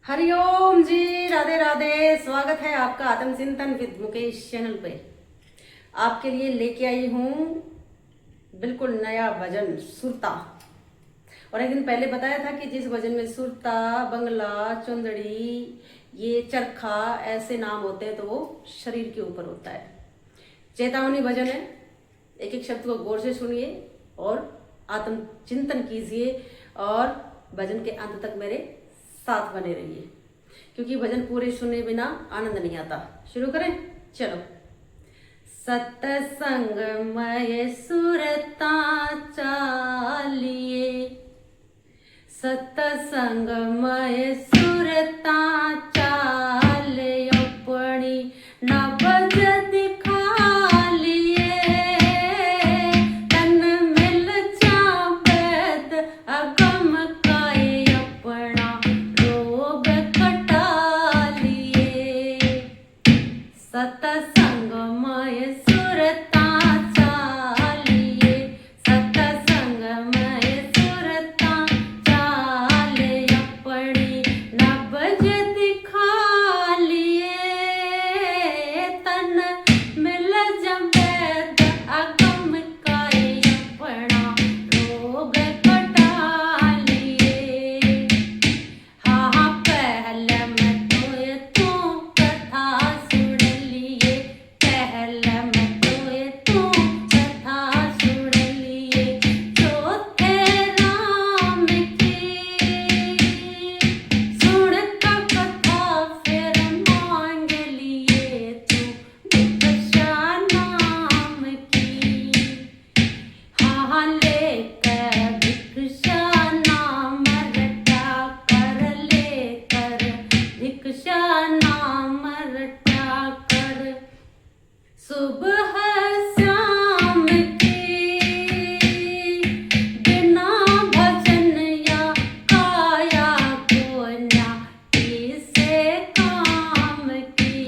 हरिओम जी, राधे राधे। स्वागत है आपका आत्मचिंतन विद मुकेश चैनल पे। आपके लिए लेके आई हूँ बिल्कुल नया भजन सुरता। और एक दिन पहले बताया था कि जिस भजन में सुरता, बंगला, चुंदड़ी, ये चरखा ऐसे नाम होते हैं तो वो शरीर के ऊपर होता है। चेतावनी भजन है, एक एक शब्द को गौर से सुनिए और आत्मचिंतन कीजिए और भजन के अंत तक मेरे साथ बने रहिए, क्योंकि भजन पूरे सुने बिना आनंद नहीं आता। शुरू करें, चलो। सतसंगमय सुरता चालिए, सतसंगमय सुरता चाले अपनी नवज दिखालिए, तन मिल जावेद अगम काए अपना रोग कटालिए। सतसंगमय सुरता चालिए, सतसंगमय सुरता चाले अपनी नवज दिखालिए, तन मिल जवेद अगम काए अपना रोग कटालिए। हाँ पहले मैं तू कथा सुन लिए, पहले मैं तू कथा सुन लिए, चौथे राम की सुन का कथा फिर मांग लिए तू भिक्षा नाम की। हाँ लेकर भिक्षा नाम रटा कर, लेकर भिक्षा नाम रटा कर, सुबह शाम की बिना भजन या काया को नाटी से काम की।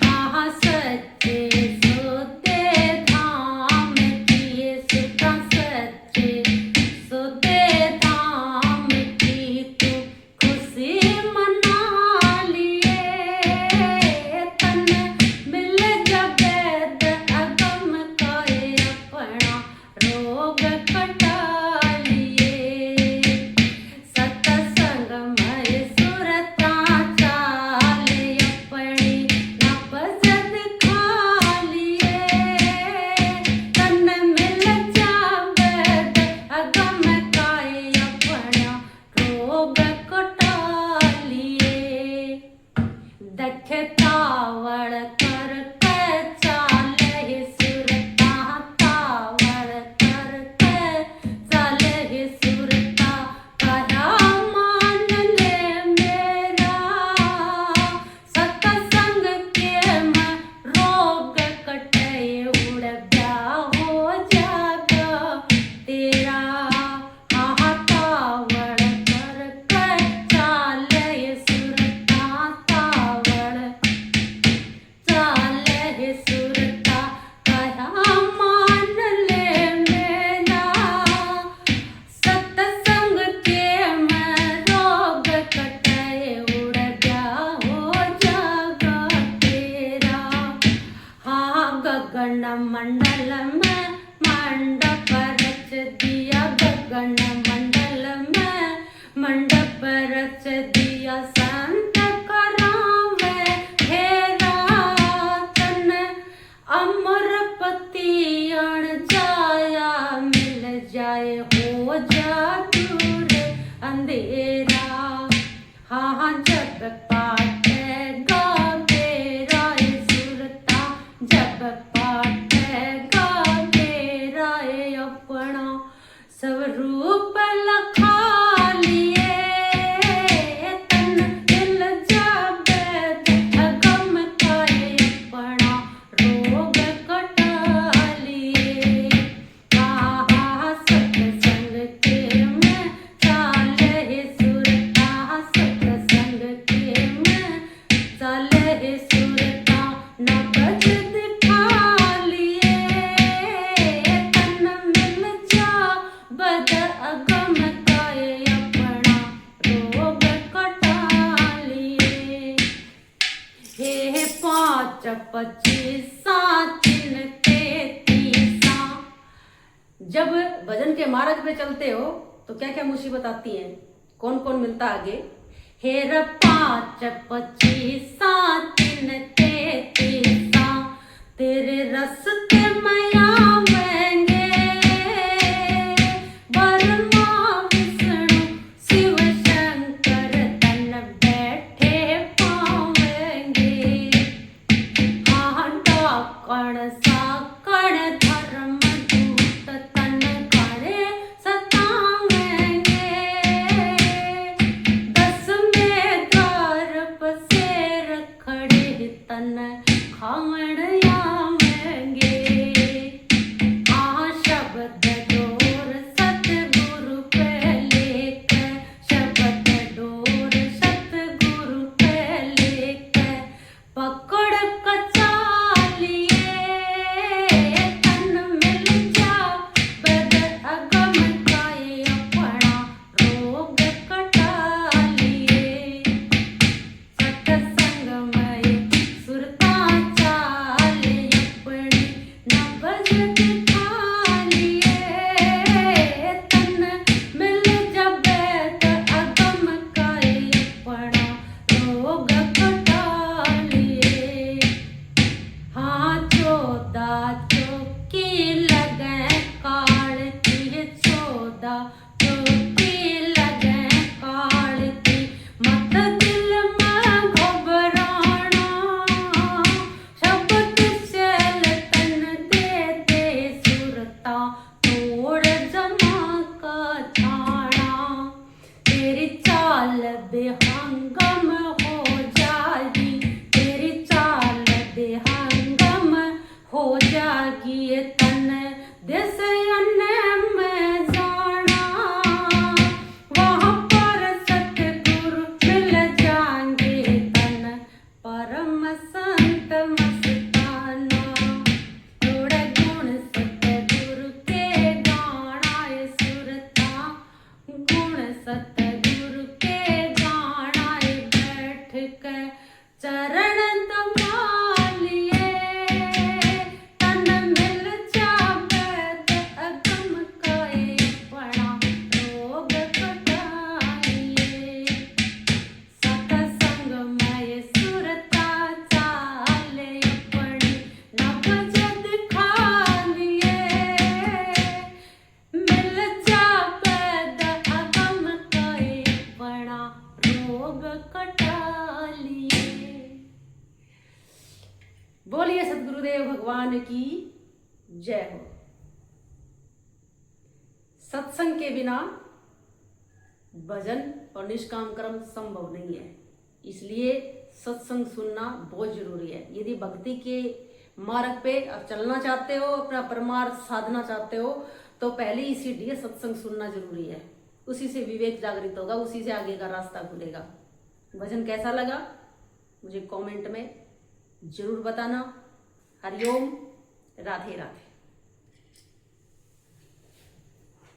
हाँ सच्चे सोते धाम किए, सुता सच्चे सोते धाम की तू खुशी मना लिए, तन मिल जवेद अगम काए अपना रोग कटा लिए। सतसंगमय सुरता चाले अपनी नवज दिखालिए, तन मिल जावेद अगम काए अपना रोग कटा लिए। दक्षतावड़ कर के चाले सुरता, तावड़ कर के चाले सुरता, कहा मान ले मेरा सतसंग के मैं रोग कटे, उड़ गया हो जागा तेरा। हाँ तावड़ कर के चाले सुरता, तावड़ चाले सुरता, कहा मान ले मेरा सतसंग के मैं रोग कटे, उड़ गया हो जागा तेरा। हाँ गगन मंडल में मंडप रच दिया, गगन मंडल में मंडप रच दिया, संत करावे हेरा, तन अमरपति अण जाया मिल जाए, हो जा दूर अंधेरा। हाँ जब पाटेगा मेरा ये सुरता, जब पाटेगा मेरा ये अपना स्वरूप लखा लिए, तन दिल पचीसा चिन तेतीसा। जब भजन के मार्ग पे चलते हो तो क्या क्या मुसीबत आती है, कौन कौन मिलता आगे। हेर 5 पचीसा चिन तेतीसा, तेरे रस्ते में आवेंगे ब्रह्मा विष्णु शिव शंकर, तन बैठे पावेंगे। हांडा कण साकण धर्म दूत, तन करे सतावेंगे। 10वें द्वार पसेर खड़े, तन खावण आवेंगे। शब्द डोर सतगुरु पे लेकर, शब्द डोर सतगुरु पे लेकर, पकड़ कचालिए तन मिल जा बद अगम काए, अपना रोग कटा लिए। सत्संगमय सुरता चाले, अपनी नब्ज दिखा लिए। तन मिल जा बद अगम काए, अपना रोग कटा लिए। हाँ 14 चौकी लगे काल की, 14 चौकी लगे काल की, मत दिल में घबराना। शब्द शैल तन दे दे सुरता, तोड़ जमा का छाना। तेरी चाल बेहंगम हो जाएगी, तेरी चाल बेहंगम हो जाएगी। तन देश अन्य में जाना, वहाँ पर सतगुरु मिल जाएंगे। तन परम संत मस्ताना, थोड़े गुण सतगुरु के गाना ये सुरता, गुण सतगुरु के गाना ये बैठ कर चरण दबा लिए। तन मिल जाबे अगम काए, अपना रोग कटाइए। सत्संगमय सुरता चाले, अपनी नब्ज दिखा लिए। मिल जाबे अगम काए, अपना रोग कटा लिए। बोलिए सद्गुरुदेव भगवान की जय हो। सत्संग के बिना भजन और निष्काम कर्म संभव नहीं है, इसलिए सत्संग सुनना बहुत जरूरी है। यदि भक्ति के मार्ग पे आप चलना चाहते हो, अपना परमार्थ साधना चाहते हो, तो पहले इसीलिए सत्संग सुनना जरूरी है। उसी से विवेक जागृत होगा, उसी से आगे का रास्ता खुलेगा। भजन कैसा लगा मुझे कमेंट में जरूर बताना। हरिओम, राधे राधे।